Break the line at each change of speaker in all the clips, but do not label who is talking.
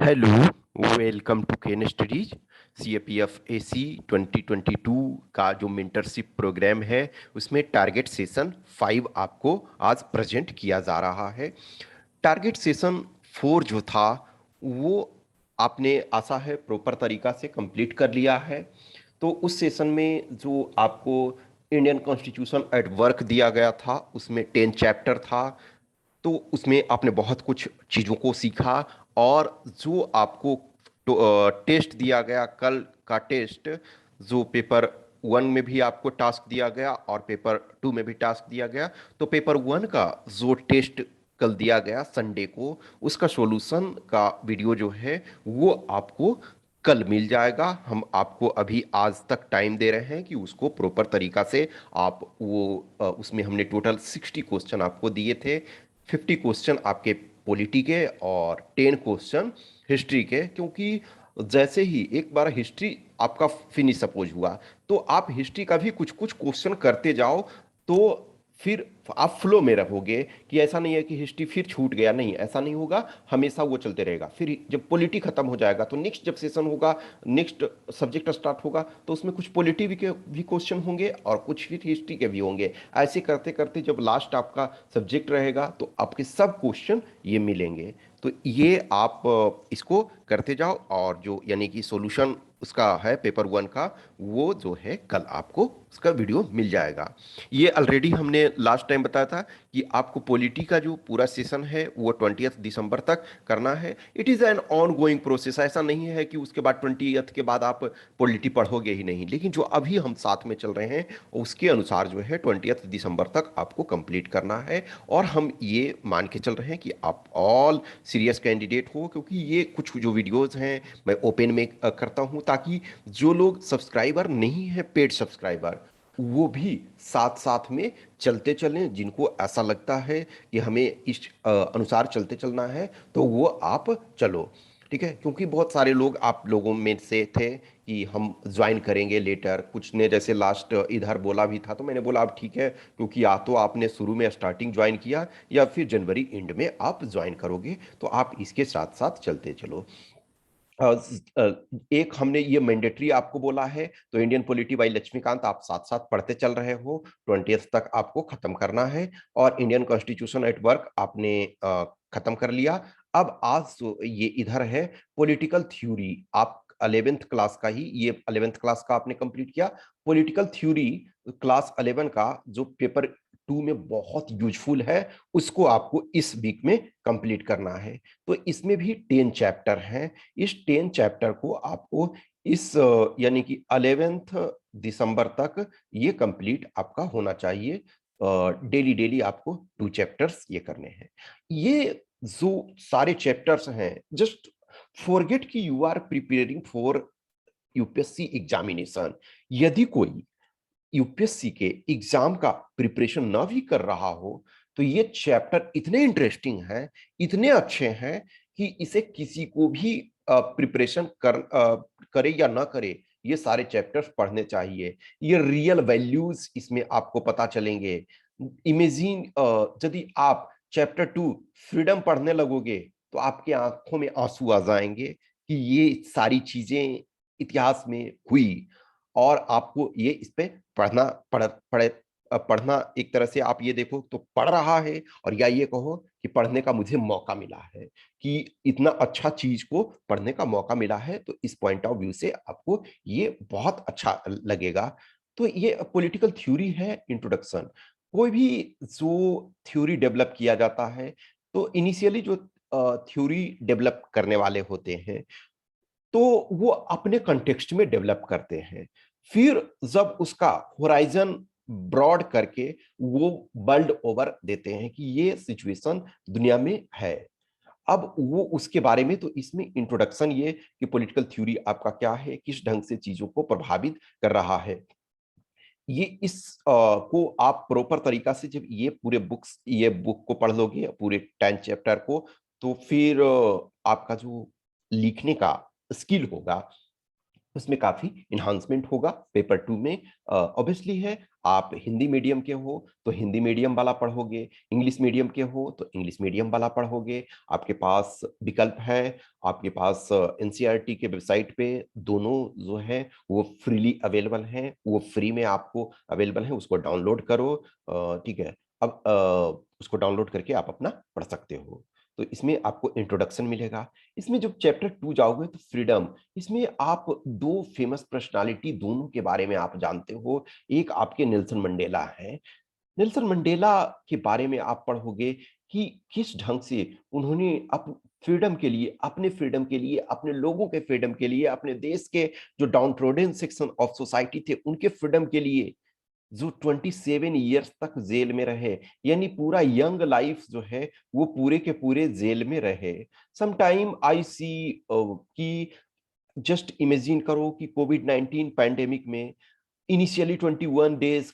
Hello, welcome to Ken Studies. CAPF AC 2022 का जो mentorship programme है उसमें टारगेट सेशन 5 आपको आज प्रेजेंट किया जा रहा है। टारगेट सेशन 4 जो था वो आपने आशा है प्रॉपर तरीका से कंप्लीट कर लिया है। तो उस सेशन में जो आपको इंडियन कॉन्स्टिट्यूशन एट वर्क दिया गया था उसमें 10 चैप्टर था। तो उसमें आपने बहुत कुछ चीज़ों को सीखा। और जो आपको टेस्ट दिया गया कल का टेस्ट, जो पेपर 1 में भी आपको टास्क दिया गया और पेपर 2 में भी टास्क दिया गया, तो पेपर 1 का जो टेस्ट कल दिया गया संडे को, उसका सॉल्यूशन का वीडियो जो है वो आपको कल मिल जाएगा। हम आपको अभी आज तक टाइम दे रहे हैं कि उसको प्रॉपर तरीका से आप उसमें हमने टोटल 60 क्वेश्चन आपको दिए थे। 50 क्वेश्चन आपके पॉलिटी के और 10 क्वेश्चन हिस्ट्री के, क्योंकि जैसे ही एक बार हिस्ट्री आपका फिनिश सपोज हुआ तो आप हिस्ट्री का भी कुछ कुछ क्वेश्चन करते जाओ, तो फिर आप फ्लो में रहोगे। कि ऐसा नहीं है कि हिस्ट्री फिर छूट गया, नहीं ऐसा नहीं होगा, हमेशा वो चलते रहेगा। फिर जब पॉलिटी खत्म हो जाएगा तो नेक्स्ट जब सेशन होगा, नेक्स्ट सब्जेक्ट स्टार्ट होगा, तो उसमें कुछ पॉलिटी के भी क्वेश्चन होंगे और कुछ फिर हिस्ट्री के भी होंगे। ऐसे करते करते जब लास्ट आपका सब्जेक्ट रहेगा तो आपके सब क्वेश्चन ये मिलेंगे। तो ये आप इसको करते जाओ, और जो यानी कि सॉल्यूशन उसका है पेपर 1 का, वो जो है कल आपको उसका वीडियो मिल जाएगा। ये ऑलरेडी हमने लास्ट टाइम बताया था कि आपको पॉलिटी का जो पूरा सेशन है वो 20 दिसंबर तक करना है। It is an on going process, ऐसा नहीं है कि उसके बाद 20 के बाद आप पॉलिटी पढ़ोगे ही नहीं। लेकिन जो अभी हम साथ में चल रहे हैं उसके अनुसार जो है 20 दिसंबर तक आपको कंप्लीट करना है। और हम ये मान के चल रहे हैं कि आप ऑल सीरियस कैंडिडेट हो, क्योंकि ये कुछ जो वीडियोस हैं मैं ओपन में करता हूं, ताकि जो लोग सब्सक्राइबर नहीं है, पेड सब्सक्राइबर, वो भी साथ साथ में चलते चलें। जिनको ऐसा लगता है कि हमें इस अनुसार चलते चलना है, तो वो आप चलो। ठीक है, क्योंकि बहुत सारे लोग आप लोगों में से थे कि हम ज्वाइन करेंगे लेटर, कुछ ने जैसे लास्ट इधर बोला भी था, तो मैंने बोला अब ठीक है, क्योंकि या तो आपने शुरू में स्टार्टिंग ज्वाइन किया या फिर जनवरी एंड में आप ज्वाइन करोगे, तो आप इसके साथ साथ चलते चलो। एक हमने ये मैंडेटरी आपको बोला है, तो इंडियन पॉलिटी बाई लक्ष्मीकांत आप साथ साथ पढ़ते चल रहे हो, 20 तक आपको खत्म करना है। और इंडियन कॉन्स्टिट्यूशन एट वर्क आपने खत्म कर लिया। अब आज ये इधर है पॉलिटिकल थ्योरी, आप 11th क्लास का ही, ये 11th क्लास का आपने कंप्लीट किया। पॉलिटिकल थ्योरी क्लास 11 का जो पेपर 2 में बहुत यूजफुल है, उसको आपको इस वीक में कंप्लीट करना है। तो इसमें भी 10 चैप्टर हैं। इस 10 चैप्टर को आपको इस यानी कि 11th दिसंबर तक ये कंप्लीट आपका होना चाहिए। डेली डेली आपको 2 चैप्टर्स ये करने हैं। ये जो सारे चैप्टर्स हैं, जस्ट फॉरगेट कि you are preparing for UPSC examination. यदि कोई यूपीएससी के एग्जाम का प्रिपरेशन ना भी कर रहा हो, तो ये चैप्टर इतने इंटरेस्टिंग हैं, इतने अच्छे हैं कि इसे किसी को भी प्रिपरेशन करे या ना करे, ये सारे चैप्टर्स पढ़ने चाहिए। ये रियल वैल्यूज इसमें आपको पता चलेंगे। इमेजिन यदि आप चैप्टर 2 फ्रीडम पढ़ने लगोगे, तो आपके आंखों में आंसू आ जाएंगे कि ये सारी चीजें इतिहास में हुई। और आपको ये इस पे पढ़ना पढ़ना, एक तरह से आप ये देखो तो पढ़ रहा है, और या ये कहो कि पढ़ने का मुझे मौका मिला है, कि इतना अच्छा चीज को पढ़ने का मौका मिला है। तो इस पॉइंट ऑफ व्यू से आपको ये बहुत अच्छा लगेगा। तो ये पॉलिटिकल थ्योरी है, इंट्रोडक्शन। कोई भी जो थ्योरी डेवलप किया जाता है, तो इनिशियली जो थ्योरी डेवलप करने वाले होते हैं, तो वो अपने कंटेक्स्ट में डेवलप करते हैं। फिर जब उसका होराइजन ब्रॉड करके वो वर्ल्ड ओवर देते हैं कि ये सिचुएशन दुनिया में है। अब वो उसके बारे में, तो इसमें इंट्रोडक्शन ये कि पॉलिटिकल थ्योरी आपका क्या है, किस ढंग से चीजों को प्रभावित कर रहा है। ये को आप प्रॉपर तरीका से जब ये बुक को पढ़ लोगे पूरे 10 चैप्टर को, तो फिर आपका जो लिखने का स्किल होगा उसमें काफी इन्हांसमेंट होगा पेपर 2 में। ऑब्वियसली है, आप हिंदी मीडियम के हो तो हिंदी मीडियम वाला पढ़ोगे, इंग्लिश मीडियम के हो तो इंग्लिश मीडियम वाला पढ़ोगे। आपके पास विकल्प है, आपके पास एनसीईआरटी के वेबसाइट पे दोनों जो है वो फ्रीली अवेलेबल हैं, वो फ्री में आपको अवेलेबल है, उसको डाउनलोड करो। ठीक है। अब उसको डाउनलोड करके आप अपना पढ़ सकते हो। तो इसमें आपको इंट्रोडक्शन मिलेगा। इसमें जब चैप्टर 2 जाओगे तो फ्रीडम, इसमें आप दो फेमस पर्सनालिटी दोनों के बारे में आप जानते हो। एक आपके नेल्सन मंडेला है। नेल्सन मंडेला के बारे में आप पढ़ोगे कि किस ढंग से उन्होंने फ्रीडम के लिए, अपने फ्रीडम के लिए, अपने लोगों के फ्रीडम के लिए, अपने देश के जो down trodden section of society थे उनके फ्रीडम के लिए जो 27 ईयर्स तक जेल में रहे, यानी पूरा यंग लाइफ जो है वो पूरे के पूरे जेल में रहे। समटाइम आई सी कि जस्ट इमेजिन करो कि कोविड 19 पैंडेमिक में इनिशियली 21 डेज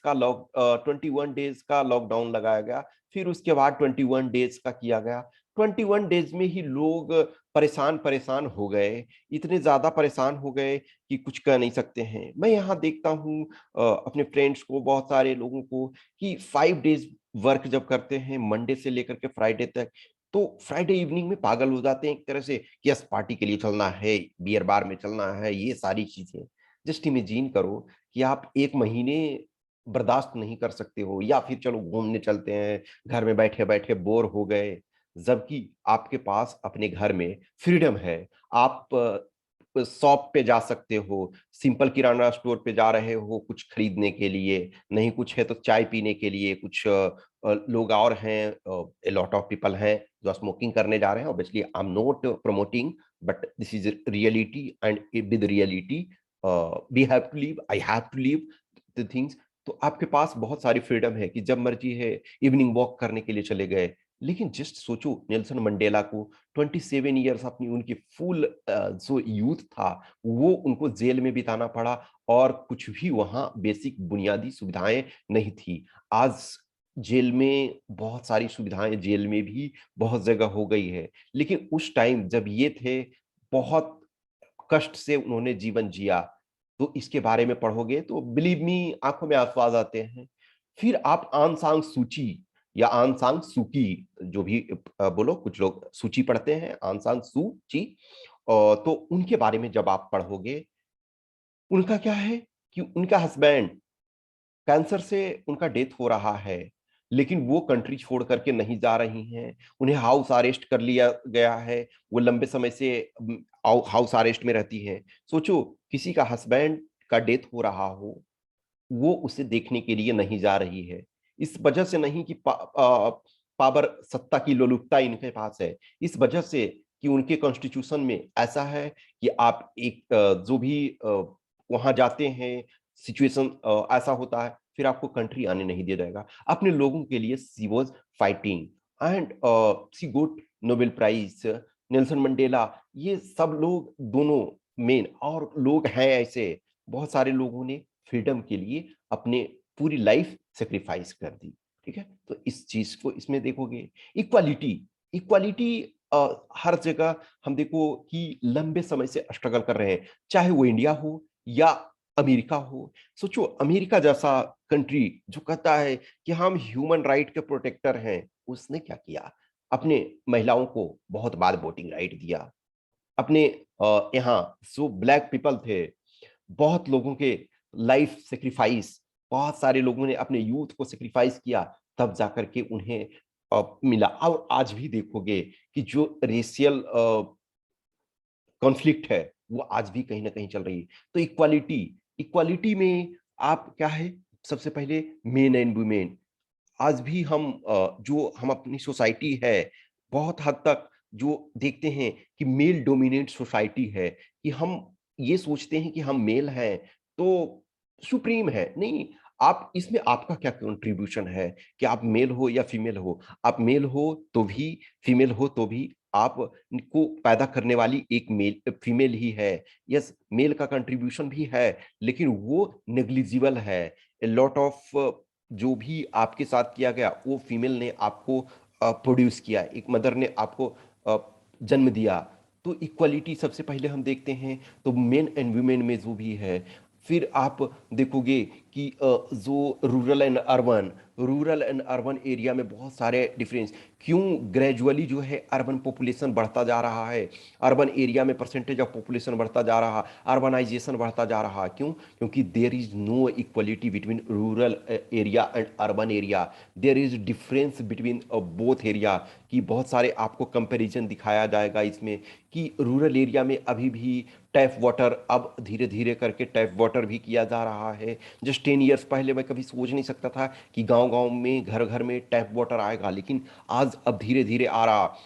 का लॉकडाउन लगाया गया, फिर उसके बाद 21 डेज का किया गया। 21 डेज में ही लोग परेशान परेशान हो गए, इतने ज्यादा परेशान हो गए कि कुछ कह नहीं सकते हैं। मैं यहाँ देखता हूँ अपने फ्रेंड्स को, बहुत सारे लोगों को, कि 5 डेज वर्क जब करते हैं मंडे से लेकर के फ्राइडे तक, तो फ्राइडे इवनिंग में पागल हो जाते हैं एक तरह से कि यस पार्टी के लिए चलना है, बियर बार में चलना है, ये सारी चीजें। जस्ट इमेजिन करो कि आप 1 महीने बर्दाश्त नहीं कर सकते हो, या फिर चलो घूमने चलते हैं, घर में बैठे बैठे बोर हो गए, जबकि आपके पास अपने घर में फ्रीडम है। आप शॉप पे जा सकते हो, सिंपल किराना स्टोर पे जा रहे हो कुछ खरीदने के लिए, नहीं कुछ है तो चाय पीने के लिए, कुछ लोग और हैं, ए लॉट ऑफ पीपल हैं जो स्मोकिंग करने जा रहे हैं। Obviously I am not promoting, but this is reality, and with reality we have to live, I have to live the things. तो आपके पास बहुत सारी फ्रीडम है कि जब मर्जी है इवनिंग वॉक करने के लिए चले गए। लेकिन जस्ट सोचो नेल्सन मंडेला को 27 ईयर्स अपनी उनकी फुल जो यूथ था वो उनको जेल में बिताना पड़ा, और कुछ भी वहां बेसिक बुनियादी सुविधाएं नहीं थी। आज जेल में बहुत सारी सुविधाएं, जेल में भी बहुत जगह हो गई है, लेकिन उस टाइम जब ये थे बहुत कष्ट से उन्होंने जीवन जिया। तो इसके बारे में पढ़ोगे तो बिलीव मी आंखों में आंसू आ जाते हैं। फिर आप आन सांग सूची या आन सांग सूकी, जो भी बोलो, कुछ लोग सूची पढ़ते हैं, आन सांग सूची। तो उनके बारे में जब आप पढ़ोगे, उनका क्या है कि उनका हस्बैंड कैंसर से उनका डेथ हो रहा है, लेकिन वो कंट्री छोड़ करके नहीं जा रही हैं। उन्हें हाउस अरेस्ट कर लिया गया है, वो लंबे समय से हाउस अरेस्ट में रहती हैं। सोचो किसी का हस्बैंड का डेथ हो रहा हो, वो उसे देखने के लिए नहीं जा रही है। इस वजह से नहीं कि पावर, सत्ता की लोलुपता इनके पास है, इस वजह से कि उनके कॉन्स्टिट्यूशन में ऐसा है कि आप एक जो भी वहां जाते हैं, सिचुएशन ऐसा होता है, फिर आपको कंट्री आने नहीं दिया जाएगा। अपने लोगों के लिए she was fighting, and she got Nobel prize. Nelson Mandela, ये सब लोग दोनों मेन, और लोग हैं ऐसे बहुत सारे लोगों ने फ्रीडम के लिए अपने पूरी लाइफ सेक्रीफाइस कर दी। ठीक है, तो इस चीज को इसमें देखोगे। इक्वालिटी, इक्वालिटी हर जगह हम देखो कि लंबे समय से स्ट्रगल कर रहे हैं, चाहे वो इंडिया हो या अमेरिका हो। सोचो अमेरिका जैसा कंट्री जो कहता है कि हम ह्यूमन राइट के प्रोटेक्टर हैं, उसने क्या किया, अपने महिलाओं को बहुत बार वोटिंग राइट दिया। अपने यहाँ जो ब्लैक पीपल थे, बहुत लोगों के लाइफ सेक्रीफाइस, बहुत सारे लोगों ने अपने यूथ को सेक्रीफाइस किया, तब जाकर के उन्हें मिला। और आज भी देखोगे कि जो रेशियल कॉन्फ्लिक्ट है वो आज भी कहीं ना कहीं चल रही है। तो इक्वालिटी, इक्वालिटी में आप क्या है, सबसे पहले मेन एंड वुमेन। आज भी हम जो हम अपनी सोसाइटी है, बहुत हद तक जो देखते हैं कि मेल डोमिनेट सोसाइटी है, कि हम ये सोचते हैं कि हम मेल हैं तो सुप्रीम है। नहीं, आप इसमें आपका क्या कंट्रीब्यूशन है कि आप मेल हो या फीमेल हो। आप मेल हो तो भी, फीमेल हो तो भी, आप को पैदा करने वाली एक मेल फीमेल ही है। यस, मेल का कंट्रीब्यूशन भी है, लेकिन वो नेग्लिजिबल है। लॉट ऑफ जो भी आपके साथ किया गया वो फीमेल ने आपको प्रोड्यूस किया, एक मदर ने आपको अ, जन्म दिया। तो इक्वालिटी सबसे पहले हम देखते हैं तो मेन एंड वुमेन में जो भी है, फिर आप देखोगे कि जो रूरल एंड अर्बन एरिया में बहुत सारे डिफरेंस, क्यों ग्रेजुअली जो है अर्बन पॉपुलेशन बढ़ता जा रहा है, अर्बन एरिया में परसेंटेज ऑफ पॉपुलेशन बढ़ता जा रहा, अर्बनाइजेशन बढ़ता जा रहा, क्यों? क्योंकि there is no equality between rural area and urban area, there is difference between both area. कि बहुत सारे आपको कंपैरिजन दिखाया जाएगा इसमें कि रूरल एरिया में अभी भी टैप वाटर, अब धीरे धीरे करके टैप वाटर भी किया जा रहा है। जस्ट 10 ईयर्स पहले मैं कभी सोच नहीं सकता था कि गांव गांव में घर घर में टैप वाटर आएगा, लेकिन आज अब धीरे धीरे आ रहा।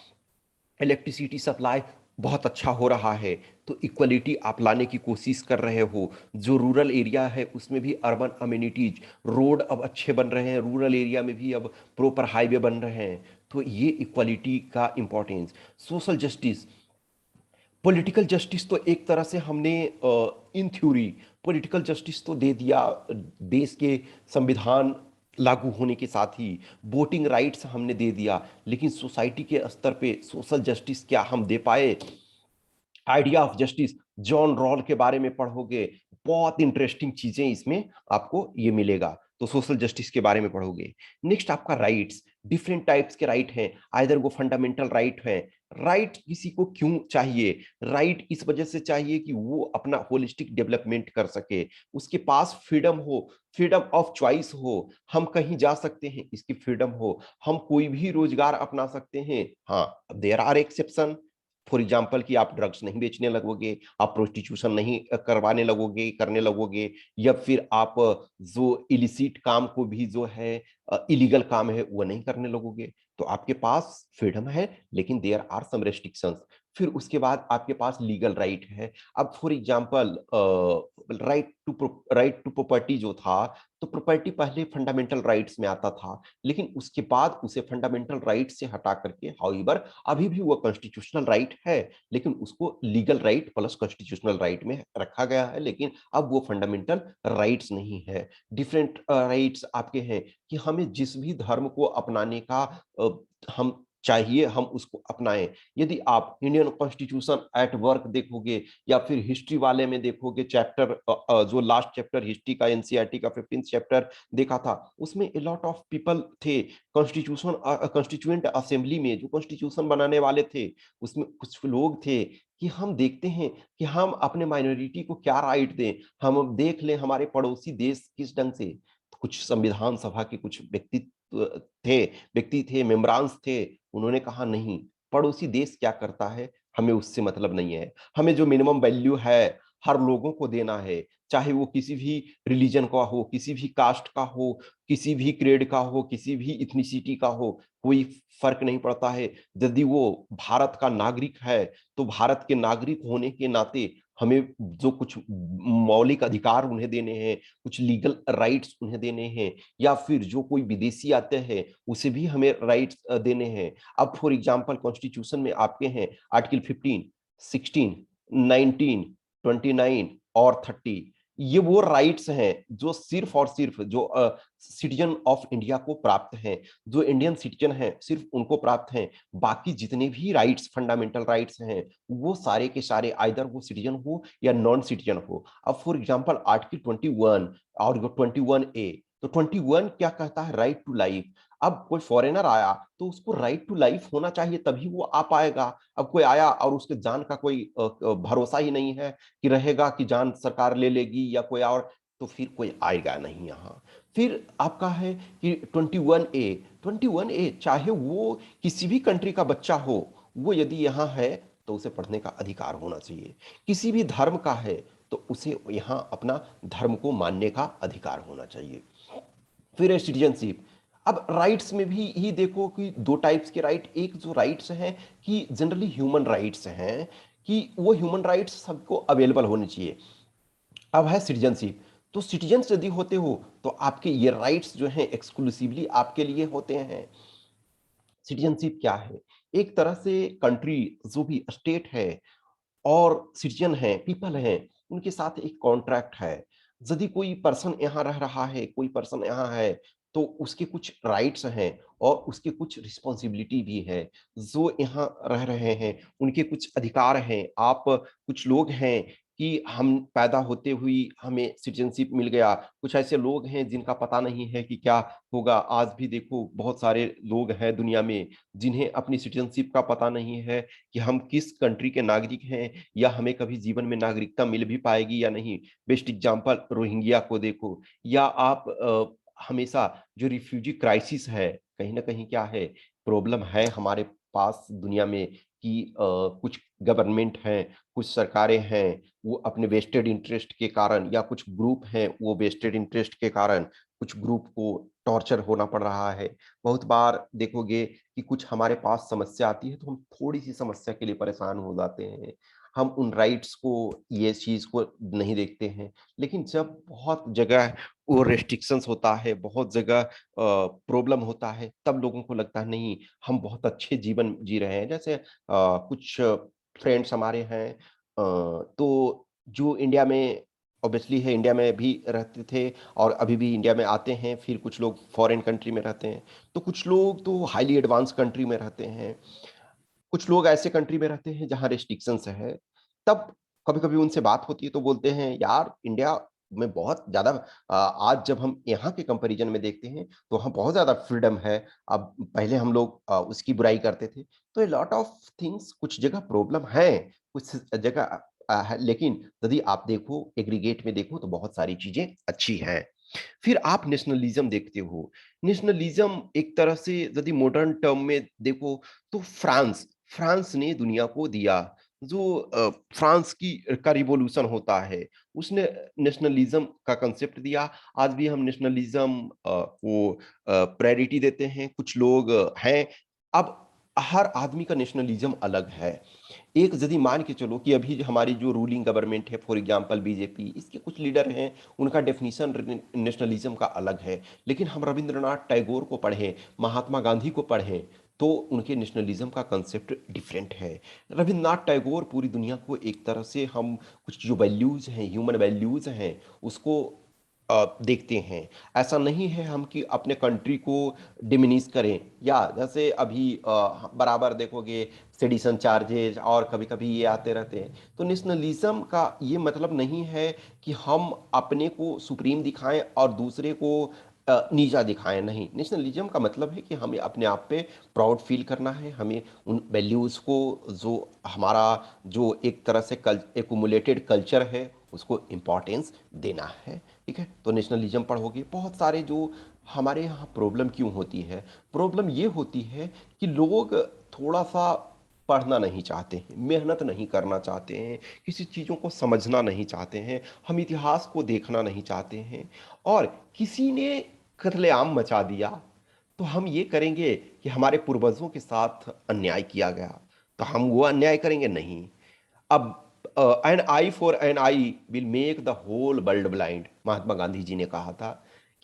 इलेक्ट्रिसिटी सप्लाई बहुत अच्छा हो रहा है। तो इक्वलिटी आप लाने की कोशिश कर रहे हो। जो रूरल एरिया है उसमें भी अर्बन अम्यूनिटीज, रोड अब अच्छे बन रहे हैं, रूरल एरिया में भी अब प्रॉपर हाईवे बन रहे हैं। तो ये इक्वलिटी का importance. Social justice, political justice तो एक तरह से हमने इन थ्योरी पॉलिटिकल जस्टिस तो दे दिया देश के संविधान लागू होने के साथ ही, वोटिंग राइट्स हमने दे दिया, लेकिन सोसाइटी के स्तर पे सोशल जस्टिस क्या हम दे पाए? Idea of justice, John Rawls के बारे में पढ़ोगे, बहुत इंटरेस्टिंग चीजें इसमें आपको ये मिलेगा। तो सोशल जस्टिस के बारे में पढ़ोगे। नेक्स्ट आपका राइट्स, डिफरेंट टाइप्स के राइट हैं, आइदर वो फंडामेंटल राइट है। राइट किसी को क्यों चाहिए? राइट इस वजह से चाहिए कि वो अपना होलिस्टिक डेवलपमेंट कर सके, उसके पास फ्रीडम हो, फ्रीडम ऑफ चॉइस हो, हम कहीं जा सकते हैं इसकी फ्रीडम हो, हम कोई भी रोजगार अपना सकते हैं। हाँ, there are exception. For example कि आप ड्रग्स नहीं बेचने लगोगे, आप प्रोस्टिट्यूशन नहीं करवाने लगोगे, करने लगोगे, या फिर आप जो इलिसिट काम को भी जो है इलीगल काम है वो नहीं करने लगोगे। तो आपके पास फ्रीडम है, लेकिन देयर आर सम रेस्ट्रिक्शंस। फिर उसके बाद आपके पास लीगल राइट है। अब for example right to property जो था, तो प्रॉपर्टी पहले फंडामेंटल राइट्स में आता था, लेकिन उसके बाद उसे फंडामेंटल राइट से हटा करके हाउएवर अभी भी वो कॉन्स्टिट्यूशनल राइट है, लेकिन उसको legal right plus constitutional right में रखा गया है, लेकिन अब वो फंडामेंटल राइट्स नहीं है। डिफरेंट राइट्स आपके हैं कि हमें जिस भी धर्म को अपनाने का हम चाहिए, हम उसको अपनाएं। यदि आप इंडियन कॉन्स्टिट्यूशन एट वर्क देखोगे, या फिर हिस्ट्री वाले में देखोगे चैप्टर, जो लास्ट चैप्टर हिस्ट्री का एनसीईआरटी का 15th चैप्टर देखा था, उसमें ए लॉट ऑफ पीपल थे कॉन्स्टिट्यूशन कॉन्स्टिट्यूएंट असेंबली में, जो कॉन्स्टिट्यूशन बनाने वाले थे, उसमें कुछ लोग थे कि हम देखते हैं कि हम अपने माइनॉरिटी को क्या राइट दें, हम देख लें हमारे पड़ोसी देश किस ढंग से। तो कुछ संविधान सभा के कुछ व्यक्ति थे, मेम्बरांस थे, उन्होंने कहा नहीं, पड़ोसी देश क्या करता है हमें उससे मतलब नहीं है, हमें जो मिनिमम वैल्यू है हर लोगों को देना है, चाहे वो किसी भी रिलीजन का हो, किसी भी कास्ट का हो, किसी भी क्रेड का हो, किसी भी इथनिसिटी का हो, कोई फर्क नहीं पड़ता है। यदि वो भारत का नागरिक है, तो भारत के नागरिक होने के नाते हमें जो कुछ मौलिक अधिकार उन्हें देने हैं, कुछ लीगल राइट्स उन्हें देने हैं, या फिर जो कोई विदेशी आते हैं उसे भी हमें राइट्स देने हैं। अब फॉर एग्जांपल कॉन्स्टिट्यूशन में आपके हैं आर्टिकल 15, 16, 19, 29 और 30। ये वो राइट्स हैं जो सिर्फ और सिर्फ जो सिटीजन ऑफ इंडिया को प्राप्त हैं, जो इंडियन सिटीजन हैं सिर्फ उनको प्राप्त हैं। बाकी जितने भी राइट्स, फंडामेंटल राइट्स हैं, वो सारे के सारे आइदर वो सिटीजन हो या नॉन सिटीजन हो। अब फॉर एग्जांपल आर्टिकल 21 और 21A, तो 21 क्या कहता है? Right to life. अब कोई फॉरेनर आया तो उसको राइट टू लाइफ होना चाहिए, तभी वो आ पाएगा। अब कोई आया और उसके जान का कोई भरोसा ही नहीं है कि रहेगा कि जान सरकार ले लेगी या कोई और, तो फिर कोई आएगा नहीं यहाँ। फिर आपका है कि 21A चाहे वो किसी भी कंट्री का बच्चा हो, वो यदि यहाँ है तो उसे पढ़ने का अधिकार होना चाहिए। किसी भी धर्म का है तो उसे यहाँ अपना धर्म को मानने का अधिकार होना चाहिए। फिर है सिटीजनशिप। अब राइट्स में भी ही देखो कि दो टाइप्स के राइट, एक जो राइट्स हैं कि जनरली ह्यूमन राइट्स हैं, कि वो ह्यूमन राइट्स सबको अवेलेबल होने चाहिए। अब है सिटीजनशिप, तो सिटीजन यदि होते हो तो आपके ये राइट्स जो हैं एक्सक्लूसिवली आपके लिए होते हैं। सिटीजनशिप क्या है? एक तरह से कंट्री, जो भी स्टेट है और सिटीजन हैं, पीपल हैं, उनके साथ एक कॉन्ट्रैक्ट है। यदि कोई पर्सन यहाँ रह रहा है, कोई पर्सन यहाँ है, तो उसके कुछ राइट्स हैं और उसके कुछ रिस्पॉन्सिबिलिटी भी है। जो यहाँ रह रहे हैं उनके कुछ अधिकार हैं। आप कुछ लोग हैं कि हम पैदा होते हुई हमें सिटीजनशिप मिल गया। कुछ ऐसे लोग हैं जिनका पता नहीं है कि क्या होगा। आज भी देखो बहुत सारे लोग हैं दुनिया में जिन्हें अपनी सिटीजनशिप का पता नहीं है कि हम किस कंट्री के नागरिक हैं या हमें कभी जीवन में नागरिकता मिल भी पाएगी या नहीं। बेस्ट एग्जांपल रोहिंग्या को देखो, या आप हमेशा जो रिफ्यूजी क्राइसिस है, कहीं ना कहीं क्या है, प्रॉब्लम है हमारे पास दुनिया में कि कुछ गवर्नमेंट हैं, कुछ सरकारें हैं, वो अपने वेस्टेड इंटरेस्ट के कारण, या कुछ ग्रुप हैं वो वेस्टेड इंटरेस्ट के कारण कुछ ग्रुप को टॉर्चर होना पड़ रहा है। बहुत बार देखोगे कि कुछ हमारे पास समस्या आती है तो हम थोड़ी सी समस्या के लिए परेशान हो जाते हैं। हम उन राइट्स को, ये चीज को नहीं देखते हैं। लेकिन जब बहुत जगह वो रेस्ट्रिक्शंस होता है, बहुत जगह प्रॉब्लम होता है, तब लोगों को लगता है नहीं, हम बहुत अच्छे जीवन जी रहे हैं। जैसे कुछ फ्रेंड्स हमारे हैं, तो जो इंडिया में ऑब्वियसली है, इंडिया में भी रहते थे और अभी भी इंडिया में आते हैं, फिर कुछ लोग फॉरेन कंट्री में रहते हैं, तो कुछ लोग तो हाईली एडवांस कंट्री में रहते हैं, कुछ लोग ऐसे कंट्री में रहते हैं जहाँ रिस्ट्रिक्शंस है। तब कभी-कभी उनसे बात होती है तो बोलते हैं, यार इंडिया में बहुत ज़्यादा आज जब हम यहाँ के कंपैरिज़न में देखते हैं तो वहाँ बहुत ज़्यादा फ्रीडम है। अब पहले हम लोग उसकी बुराई करते थे। तो अ लॉट ऑफ थिंग्स, कुछ जगह प्रॉब्लम है, कुछ जगह है, लेकिन यदि आप देखो एग्रीगेट में देखो तो बहुत सारी चीज़ें अच्छी हैं। फिर आप नेशनलिज़्म देखते हो। नेशनलिज़्म एक तरह से यदि मॉडर्न टर्म में देखो तो फ्रांस ने दुनिया को दिया। जो फ्रांस की का रिवॉल्यूशन होता है, उसने नेशनलिज़्म का कांसेप्ट दिया। आज भी हम नेशनलिज़्म को प्रायोरिटी देते हैं। कुछ लोग हैं, अब हर आदमी का नेशनलिज़्म अलग है। एक यदि मान के चलो कि अभी जो हमारी जो रूलिंग गवर्नमेंट है, फॉर एग्जांपल बीजेपी, इसके कुछ लीडर हैं, उनका डेफिनिशन नेशनलिज्म का अलग है। लेकिन हम रविंद्रनाथ टैगोर को पढ़ें, महात्मा गांधी को पढ़ें, तो उनके नेशनलिज्म का कंसेप्ट डिफरेंट है। रविंद्रनाथ टैगोर पूरी दुनिया को एक तरह से, हम कुछ जो वैल्यूज हैं, ह्यूमन वैल्यूज हैं, उसको देखते हैं। ऐसा नहीं है हम कि अपने कंट्री को डिमिनिश करें, या जैसे अभी बराबर देखोगे सेडिशन चार्जेस और कभी-कभी ये आते रहते हैं। तो नेशनलिज्म का ये मतलब नहीं है कि हम अपने को सुप्रीम दिखाएँ और दूसरे को नीचा दिखाएँ, नहीं। नेशनलिज्म का मतलब है कि हमें अपने आप पे प्राउड फ़ील करना है, हमें उन वैल्यूज़ को, जो हमारा जो एक तरह से एक्युमुलेटेड कल्चर है, उसको इम्पोर्टेंस देना है, ठीक है? तो नेशनलिज्म पढ़ोगे, बहुत सारे जो हमारे यहाँ प्रॉब्लम क्यों होती है? प्रॉब्लम ये होती है कि लोग थोड़ा-सा पढ़ना नहीं चाहते हैं, मेहनत नहीं करना चाहते हैं, किसी चीज़ों को समझना नहीं चाहते हैं, हम इतिहास को देखना नहीं चाहते हैं, और किसी ने कत्लेआम मचा दिया, तो हम ये करेंगे कि हमारे पूर्वजों के साथ अन्याय किया गया, तो हम वो अन्याय करेंगे नहीं। अब an eye for an eye will make the whole world blind, Mahatma Gandhi ji ने कहा था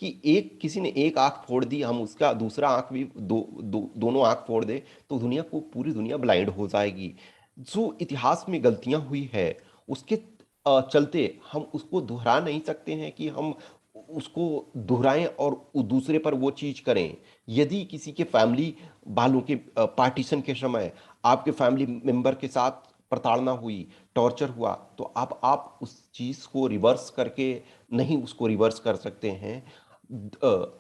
कि एक किसी ने एक आंख फोड़ दी, हम उसका दूसरा आंख भी दोनों आंख फोड़ दे तो दुनिया को, पूरी दुनिया ब्लाइंड हो जाएगी। जो इतिहास में गलतियां हुई है उसके चलते हम उसको दोहरा नहीं सकते हैं कि हम उसको दोहराएं और दूसरे पर वो चीज करें। यदि किसी के फैमिली वालों के पार्टीशन के समय आपके फैमिली मेंबर के साथ प्रताड़ना हुई, टॉर्चर हुआ, तो आप उस चीज़ को रिवर्स करके नहीं उसको रिवर्स कर सकते हैं।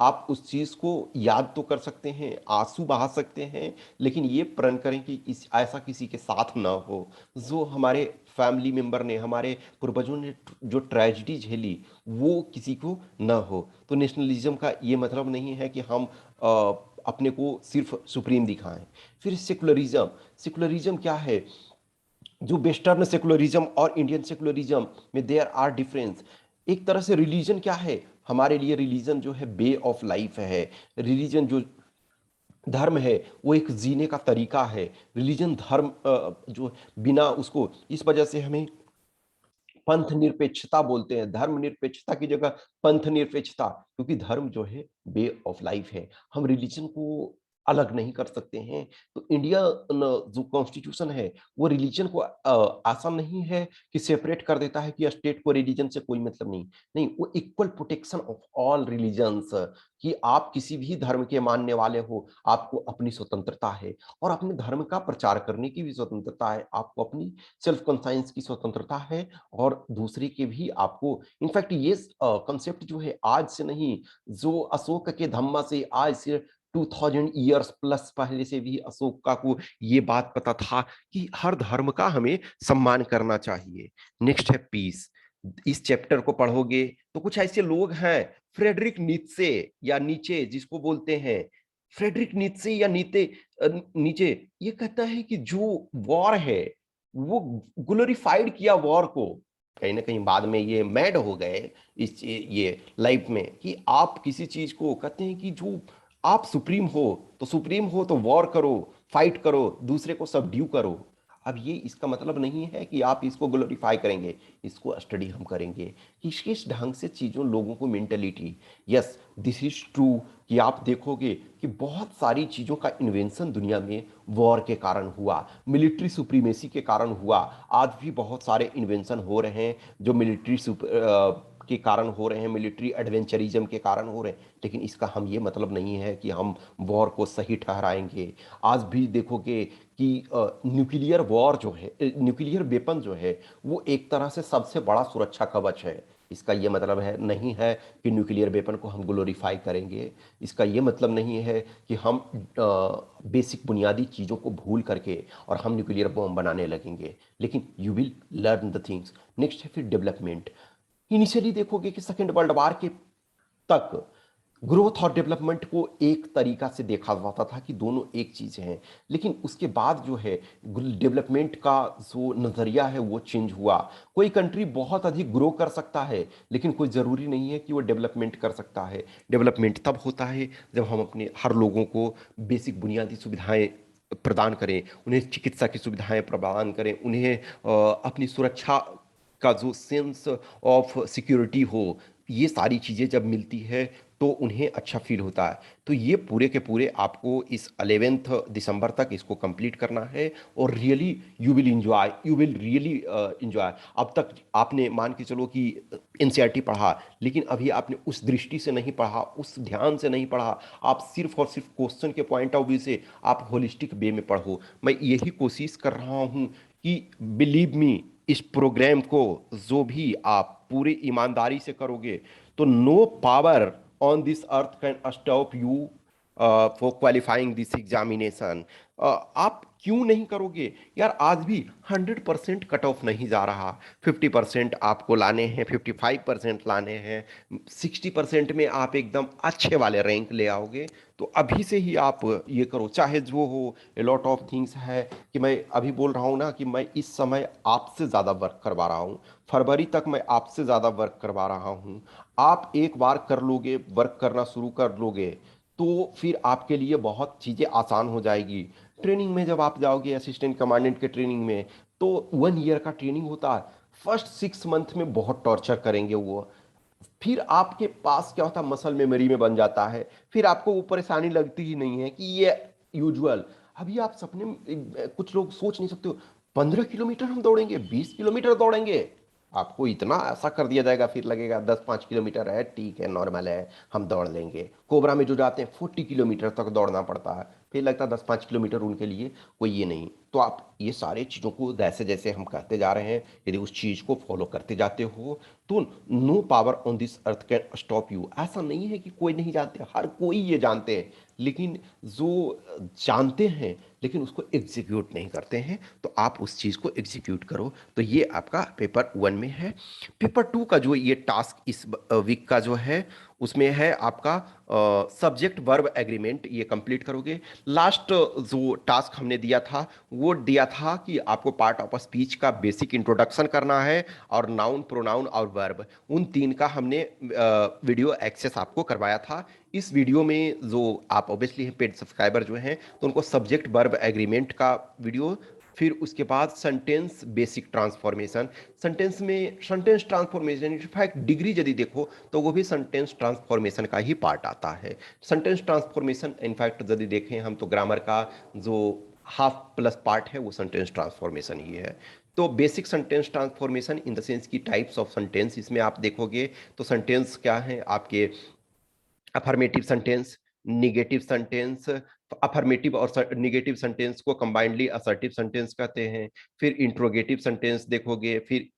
आप उस चीज़ को याद तो कर सकते हैं, आँसू बहा सकते हैं, लेकिन ये प्रण करें कि इस ऐसा किसी के साथ ना हो। जो हमारे फैमिली मेंबर ने, हमारे पूर्वजों ने जो ट्रेजेडी झेली, वो किसी को ना हो। तो नेशनलिज्म का ये मतलब नहीं है कि हम अपने को सिर्फ सुप्रीम दिखाएँ। फिर सेकुलरिज़्म, सेकुलरिज़्म क्या है? जो वेस्टर्न सेकुलरिज्म और इंडियन सेकुलरिज्म में देयर आर डिफरेंस। एक तरह से रिलीजन क्या है, हमारे लिए रिलीजन जो है वे ऑफ लाइफ है। रिलीजन जो धर्म है वो एक जीने का तरीका है। रिलीजन धर्म जो बिना उसको, इस वजह से हमें पंथ निरपेक्षता बोलते हैं, धर्म निरपेक्षता की जगह पंथ निरपेक्षता, क्योंकि धर्म जो है वे ऑफ लाइफ है। हम रिलीजन को अलग नहीं कर सकते हैं। तो इंडिया जो कॉन्स्टिट्यूशन है वो रिलीजन को आसान नहीं है कि सेपरेट कर देता है कि स्टेट को रिलीजन से कोई मतलब नहीं। नहीं, वो equal protection of all religions, कि आप किसी भी धर्म के मानने वाले हो, आपको अपनी स्वतंत्रता है और अपने धर्म का प्रचार करने की भी स्वतंत्रता है, आपको अपनी सेल्फ कॉन्साइंस की स्वतंत्रता है और दूसरे के भी आपको इनफैक्ट ये कंसेप्ट जो है आज से नहीं, जो अशोक के धम्मा से आज से 2000 ईयर्स प्लस पहले से भी अशोका को ये बात पता था कि हर धर्म का हमें सम्मान करना चाहिए। नेक्स्ट है पीस। इस चैप्टर को पढ़ोगे तो कुछ ऐसे लोग हैं, फ्रेडरिक नीत्से या नीचे जिसको बोलते हैं, फ्रेडरिक नीत्से या नीचे, ये कहता है कि जो वॉर है वो ग्लोरीफाइड किया वॉर को। कहीं ना कहीं बाद में ये मैड हो गए इस ये लाइफ में कि आप किसी चीज को कहते हैं कि जो आप सुप्रीम हो, तो सुप्रीम हो तो वॉर करो, फाइट करो, दूसरे को सबड्यू करो। अब ये इसका मतलब नहीं है कि आप इसको ग्लोरीफाई करेंगे, इसको स्टडी हम करेंगे कि किस ढंग से चीज़ों लोगों को mentality. Yes, this is true कि आप देखोगे कि बहुत सारी चीज़ों का इन्वेंशन दुनिया में वॉर के कारण हुआ, मिलिट्री सुप्रीमेसी के कारण हुआ। आज भी बहुत सारे इन्वेंशन हो रहे हैं जो मिलिट्री के कारण हो रहे हैं, मिलिट्री एडवेंचरिज्म के कारण हो रहे हैं, लेकिन इसका हम ये मतलब नहीं है कि हम वॉर को सही ठहराएंगे। आज भी देखोगे कि न्यूक्लियर वॉर जो है, न्यूक्लियर वेपन जो है, वो एक तरह से सबसे बड़ा सुरक्षा कवच है। इसका ये मतलब है नहीं है कि न्यूक्लियर वेपन को हम ग्लोरीफाई करेंगे। इसका ये मतलब नहीं है कि हम बेसिक बुनियादी चीज़ों को भूल करके और हम न्यूक्लियर बॉम्ब बनाने लगेंगे, लेकिन you will learn the things. Next है फिर डेवलपमेंट। इनिशियली देखोगे कि सेकेंड वर्ल्ड वॉर के तक ग्रोथ और डेवलपमेंट को एक तरीका से देखा जाता था कि दोनों एक चीज हैं, लेकिन उसके बाद जो है डेवलपमेंट का जो नजरिया है वो चेंज हुआ। कोई कंट्री बहुत अधिक ग्रो कर सकता है, लेकिन कोई जरूरी नहीं है कि वो डेवलपमेंट कर सकता है। डेवलपमेंट तब होता है जब हम अपने हर लोगों को बेसिक बुनियादी सुविधाएं प्रदान करें, उन्हें चिकित्सा की सुविधाएं प्रदान करें, उन्हें अपनी सुरक्षा का जो सेंस ऑफ सिक्योरिटी हो। ये सारी चीज़ें जब मिलती है तो उन्हें अच्छा फील होता है। तो ये पूरे के पूरे आपको इस 11 दिसंबर तक इसको कंप्लीट करना है और really you will enjoy, you will really enjoy. अब तक आपने मान के चलो कि एनसीईआरटी पढ़ा, लेकिन अभी आपने उस दृष्टि से नहीं पढ़ा, उस ध्यान से नहीं पढ़ा। आप सिर्फ और सिर्फ क्वेश्चन के पॉइंट ऑफ व्यू से आप होलिस्टिक वे में पढ़ो। मैं यही कोशिश कर रहा हूँ कि बिलीव मी, इस प्रोग्राम को जो भी आप पूरी ईमानदारी से करोगे तो no power on this earth can stop you for qualifying this examination. आप क्यों नहीं करोगे यार? आज भी 100% कट ऑफ नहीं जा रहा, 50% आपको लाने हैं, 55% लाने हैं, 60% में आप एकदम अच्छे वाले रैंक ले आओगे। तो अभी से ही आप ये करो, चाहे जो हो। ए लॉट ऑफ थिंग्स है कि मैं अभी बोल रहा हूँ ना कि मैं इस समय आपसे ज़्यादा वर्क करवा रहा हूँ, फरवरी तक मैं आपसे ज़्यादा वर्क करवा रहा हूँ। आप एक बार कर लोगे, वर्क करना शुरू कर लोगे, तो फिर आपके लिए बहुत चीज़ें आसान हो जाएगी। ट्रेनिंग में जब आप जाओगे असिस्टेंट कमांडेंट के ट्रेनिंग में, तो 1 ईयर का ट्रेनिंग होता है। फर्स्ट 6 मंथ में बहुत टॉर्चर करेंगे वो, फिर आपके पास क्या होता है, मसल मेमोरी में बन जाता है, फिर आपको वो परेशानी लगती ही नहीं है कि ये यूजुअल। अभी आप सपने में कुछ लोग सोच नहीं सकते हो, 15 किलोमीटर हम दौड़ेंगे, 20 किलोमीटर दौड़ेंगे। आपको इतना ऐसा कर दिया जाएगा, फिर लगेगा 10-5 किलोमीटर है, ठीक है, नॉर्मल है, हम दौड़ लेंगे। कोबरा में जो जाते हैं 40 किलोमीटर तक दौड़ना पड़ता है, फिर लगता है 10-5 किलोमीटर उनके लिए कोई ये नहीं। तो आप ये सारे चीज़ों को जैसे जैसे हम कहते जा रहे हैं, यदि उस चीज़ को फॉलो करते जाते हो तो no power on this earth can stop you. ऐसा नहीं है कि कोई नहीं जानते, हर कोई ये जानते हैं, लेकिन जो जानते हैं लेकिन उसको एग्जीक्यूट नहीं करते हैं, तो आप उस चीज़ को एग्जीक्यूट करो। तो ये आपका पेपर 1 में है। पेपर 2 का जो ये टास्क इस वीक का जो है उसमें है आपका सब्जेक्ट वर्ब एग्रीमेंट, ये कंप्लीट करोगे। लास्ट जो टास्क हमने दिया था वो दिया था कि आपको पार्ट ऑफ स्पीच का बेसिक इंट्रोडक्शन करना है और नाउन, प्रोनाउन और वर्ब, उन 3 का हमने वीडियो एक्सेस आपको करवाया था। इस वीडियो में जो आप ऑब्वियसली पेड सब्सक्राइबर जो हैं तो उनको सब्जेक्ट वर्ब एग्रीमेंट का वीडियो फिर उसके बाद सेंटेंस बेसिक ट्रांसफॉर्मेशन। सेंटेंस में सेंटेंस ट्रांसफॉर्मेशन इनफैक्ट डिग्री यदि देखो तो वो भी सेंटेंस ट्रांसफॉर्मेशन का ही पार्ट आता है। सेंटेंस ट्रांसफॉर्मेशन इनफैक्ट यदि देखें हम तो ग्रामर का जो हाफ प्लस पार्ट है वो सेंटेंस ट्रांसफॉर्मेशन ही है। तो basic sentence transformation in the sense की टाइप्स ऑफ सेंटेंस इसमें आप देखोगे तो सेंटेंस क्या है आपके, affirmative sentence, negative sentence, affirmative और निगेटिव सेंटेंस को कंबाइंडली असर्टिव सेंटेंस कहते हैं। फिर इंट्रोगेटिव सेंटेंस देखोगे, फिर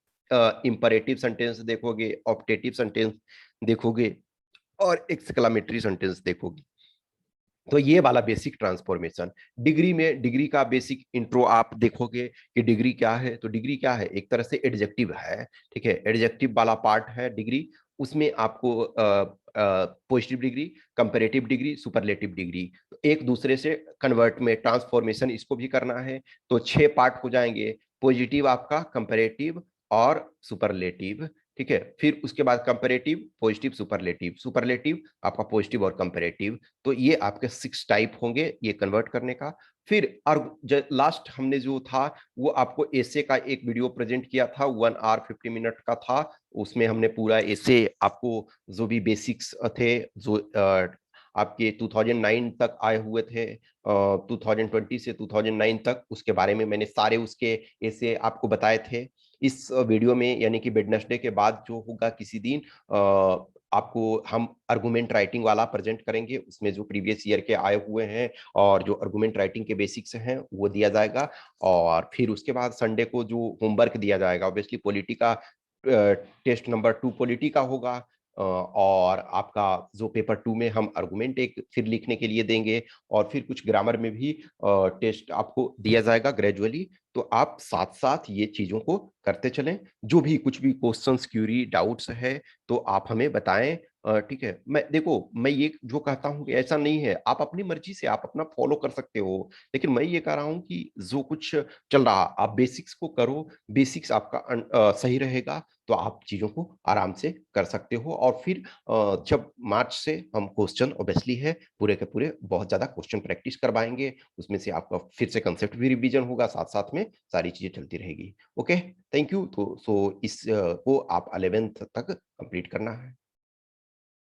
इंपरेटिव सेंटेंस देखोगे, ऑप्टेटिव सेंटेंस देखोगे और एक्सक्लामेटरी सेंटेंस देखोगे। तो ये वाला बेसिक ट्रांसफॉर्मेशन। डिग्री में डिग्री का बेसिक इंट्रो आप देखोगे कि डिग्री क्या है, तो डिग्री क्या है, एक तरह से एडजेक्टिव है, ठीक है, एडजेक्टिव वाला पार्ट है डिग्री। उसमें आपको positive degree, comparative degree, superlative degree, तो एक दूसरे से कन्वर्ट में ट्रांसफॉर्मेशन इसको भी करना है। तो 6 पार्ट हो जाएंगे, पॉजिटिव आपका, कंपैरेटिव और सुपरलेटिव, ठीक है। फिर उसके बाद कंपैरेटिव, पॉजिटिव, सुपरलेटिव, सुपरलेटिव आपका पॉजिटिव और कंपैरेटिव। तो ये आपके 6 टाइप होंगे ये कन्वर्ट करने का। फिर और लास्ट हमने जो था वो आपको एसे का एक वीडियो प्रेजेंट किया था, 1 आवर 50 मिनट का था। उसमें हमने पूरा एसे आपको जो भी बेसिक्स थे, जो आपके 2009 तक आए हुए थे, 2020 से 2009 तक, उसके बारे में मैंने सारे उसके ऐसे आपको बताए थे। इस वीडियो में यानी कि वेडनेसडे के बाद जो होगा किसी दिन आपको हम आर्गुमेंट राइटिंग वाला प्रेजेंट करेंगे, उसमें जो प्रीवियस ईयर के आए हुए हैं और जो आर्गुमेंट राइटिंग के बेसिक्स हैं वो दिया जाएगा। और फिर उसके बाद संडे को जो होमवर्क दिया जाएगा, ऑब्वियसली पॉलिटी का टेस्ट नंबर 2 पॉलिटी का होगा। और आपका जो पेपर 2 में हम आर्गुमेंट एक फिर लिखने के लिए देंगे, और फिर कुछ ग्रामर में भी टेस्ट आपको दिया जाएगा ग्रेजुअली। तो आप साथ साथ ये चीजों को करते चलें। जो भी कुछ भी क्वेश्चंस, क्यूरी, डाउट्स है तो आप हमें बताएं। ठीक है, मैं देखो मैं ये जो कहता हूँ कि ऐसा नहीं है, आप अपनी मर्जी से आप अपना फॉलो कर सकते हो, लेकिन मैं ये कह रहा हूँ कि जो कुछ चल रहा आप बेसिक्स को करो। बेसिक्स आपका सही रहेगा तो आप चीजों को आराम से कर सकते हो। और फिर जब मार्च से हम क्वेश्चन ऑब्वियसली है पूरे के पूरे बहुत ज्यादा क्वेश्चन प्रैक्टिस करवाएंगे, उसमें से आपका फिर से कंसेप्ट भी रिवीजन होगा, साथ साथ में सारी चीजें चलती रहेगी। Okay, thank you. तो सो इस को आप 11th तक कंप्लीट करना है।